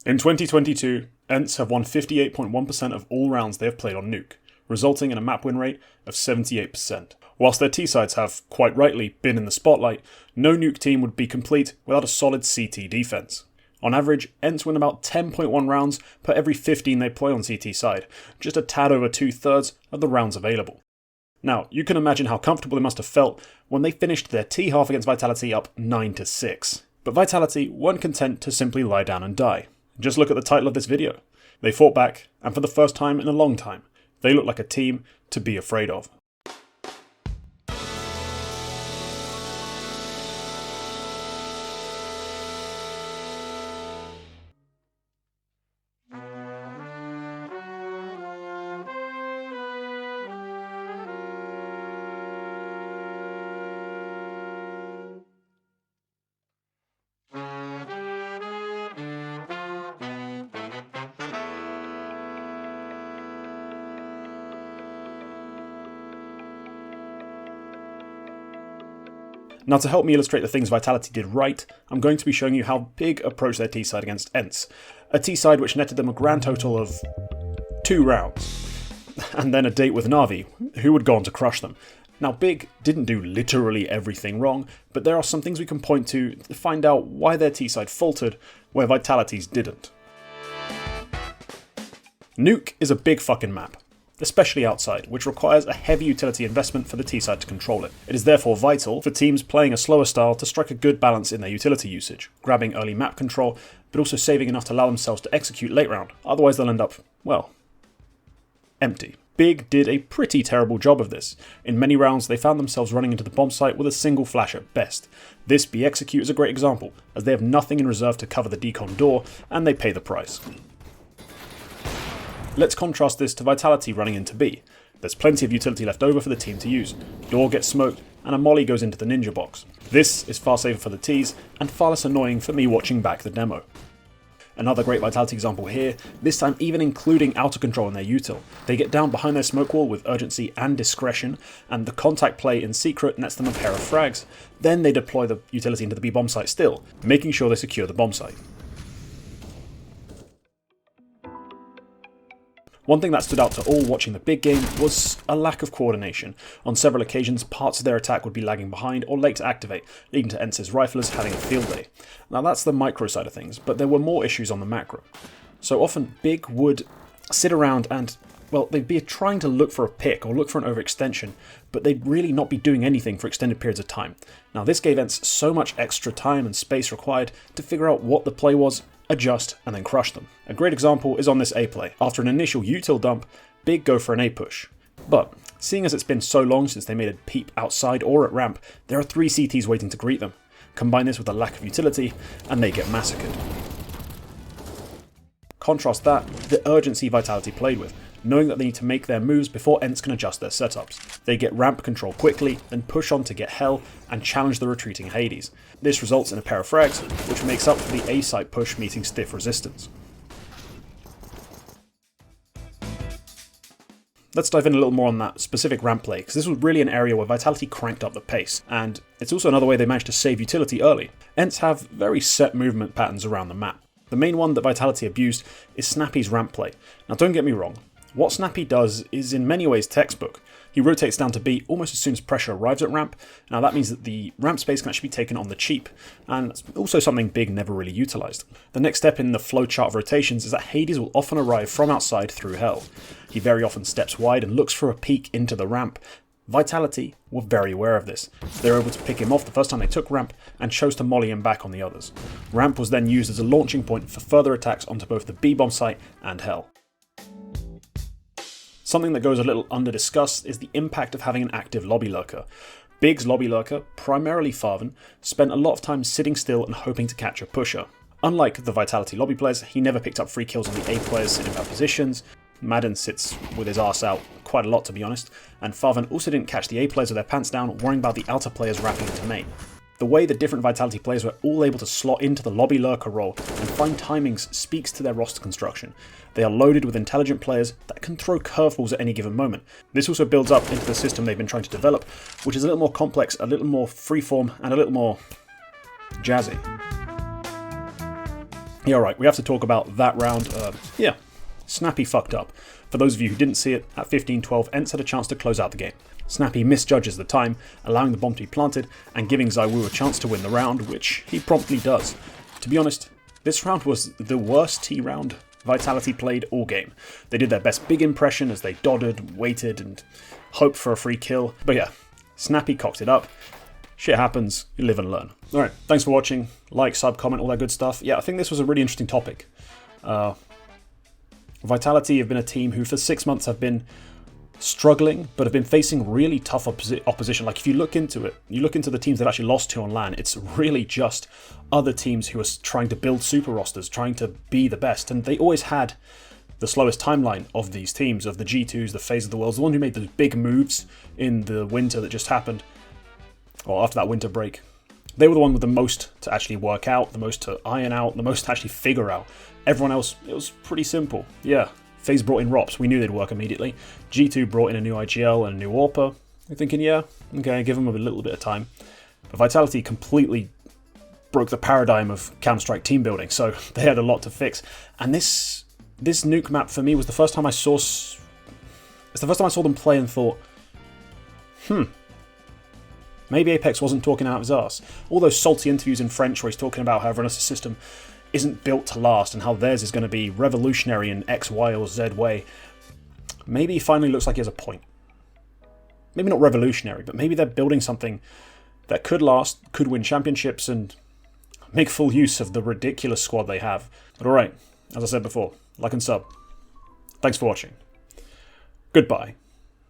In 2022, Ence have won 58.1% of all rounds they have played on Nuke, resulting in a map win rate of 78%. Whilst their T-sides have, quite rightly, been in the spotlight, no Nuke team would be complete without a solid CT defense. On average, Ence win about 10.1 rounds per every 15 they play on CT side, just a tad over 2/3 of the rounds available. Now, you can imagine how comfortable they must have felt when they finished their T-half against Vitality up 9-6. But Vitality weren't content to simply lie down and die. Just look at the title of this video. They fought back, and for the first time in a long time, they look like a team to be afraid of. Now, to help me illustrate the things Vitality did right, I'm going to be showing you how Big approached their T-side against Ence, a T-side which netted them a grand total of 2 rounds, and then a date with Na'Vi, who would go on to crush them. Now, Big didn't do literally everything wrong, but there are some things we can point to find out why their T-side faltered where Vitality's didn't. Nuke is a big fucking map, especially outside, which requires a heavy utility investment for the T-side to control it. It is therefore vital for teams playing a slower style to strike a good balance in their utility usage, grabbing early map control, but also saving enough to allow themselves to execute late round, otherwise they'll end up, well, empty. Big did a pretty terrible job of this. In many rounds they found themselves running into the bomb site with a single flash at best. This B execute is a great example, as they have nothing in reserve to cover the decon door, and they pay the price. Let's contrast this to Vitality running into B. There's plenty of utility left over for the team to use. Door gets smoked, and a molly goes into the ninja box. This is far safer for the Ts, and far less annoying for me watching back the demo. Another great Vitality example here, this time even including outer control in their util. They get down behind their smoke wall with urgency and discretion, and the contact play in secret nets them a pair of frags. Then they deploy the utility into the B bomb site still, making sure they secure the bomb site. One thing that stood out to all watching the Big game was a lack of coordination. On several occasions, parts of their attack would be lagging behind or late to activate, leading to Ence's riflers having a field day. Now that's the micro side of things, but there were more issues on the macro. So often Big would sit around and, well, they'd be trying to look for a pick or look for an overextension, but they'd really not be doing anything for extended periods of time. Now this gave Ence so much extra time and space required to figure out what the play was, adjust, and then crush them. A great example is on this A play. After an initial util dump, Big go for an A push. But, seeing as it's been so long since they made a peep outside or at ramp, there are 3 CTs waiting to greet them. Combine this with a lack of utility, and they get massacred. Contrast that with the urgency Vitality played with, knowing that they need to make their moves before Ence can adjust their setups. They get ramp control quickly, then push on to get Hell and challenge the retreating Hades. This results in a pair of frags, which makes up for the A site push meeting stiff resistance. Let's dive in a little more on that specific ramp play, because this was really an area where Vitality cranked up the pace, and it's also another way they managed to save utility early. Ence have very set movement patterns around the map. The main one that Vitality abused is Snappy's ramp play. Now don't get me wrong, what Snappy does is in many ways textbook. He rotates down to B almost as soon as pressure arrives at ramp. Now that means that the ramp space can actually be taken on the cheap, and it's also something Big never really utilised. The next step in the flowchart of rotations is that Hades will often arrive from outside through Hell. He very often steps wide and looks for a peek into the ramp. Vitality were very aware of this. They were able to pick him off the first time they took ramp and chose to molly him back on the others. Ramp was then used as a launching point for further attacks onto both the B bomb site and Hell. Something that goes a little under discussed is the impact of having an active lobby lurker. Big's lobby lurker, primarily Farven, spent a lot of time sitting still and hoping to catch a pusher. Unlike the Vitality lobby players, he never picked up free kills on the A players sitting out positions. Madden sits with his arse out quite a lot, to be honest, and Farven also didn't catch the A players with their pants down, worrying about the outer players wrapping into main. The way the different Vitality players were all able to slot into the lobby lurker role and find timings speaks to their roster construction. They are loaded with intelligent players that can throw curveballs at any given moment. This also builds up into the system they've been trying to develop, which is a little more complex, a little more freeform, and a little more jazzy. Yeah, right, we have to talk about that round. Yeah, Snappy fucked up. For those of you who didn't see it, at 15-12, Ence had a chance to close out the game. Snappy misjudges the time, allowing the bomb to be planted and giving ZywhO a chance to win the round, which he promptly does. To be honest, this round was the worst T round Vitality played all game. They did their best big impression as they doddered, waited, and hoped for a free kill. But yeah, Snappy cocked it up. Shit happens, you live and learn. Alright, thanks for watching. Like, sub, comment, all that good stuff. Yeah, I think this was a really interesting topic. Vitality have been a team who for 6 months have been struggling, but have been facing really tough opposition. Like, if you look into it, you look into the teams they've actually lost to on LAN, it's really just other teams who are trying to build super rosters, trying to be the best, and they always had the slowest timeline of these teams, of the G2s, the FaZe of the Worlds, the one who made the big moves in the winter that just happened, or after that winter break. They were the one with the most to actually work out, the most to iron out, the most to actually figure out. Everyone else, it was pretty simple. Yeah, FaZe brought in ROPS, we knew they'd work immediately. G2 brought in a new IGL and a new AWPer. We're thinking, yeah, okay, give them a little bit of time. But Vitality completely broke the paradigm of Counter-Strike team building, so they had a lot to fix. And this nuke map for me was the first time I saw... It's the first time I saw them play and thought, maybe Apex wasn't talking out of his arse. All those salty interviews in French where he's talking about how everyone's system isn't built to last and how theirs is going to be revolutionary in X, Y, or Z way. Maybe he finally looks like he has a point. Maybe not revolutionary, but maybe they're building something that could last, could win championships, and make full use of the ridiculous squad they have. But alright, as I said before, like and sub. Thanks for watching. Goodbye.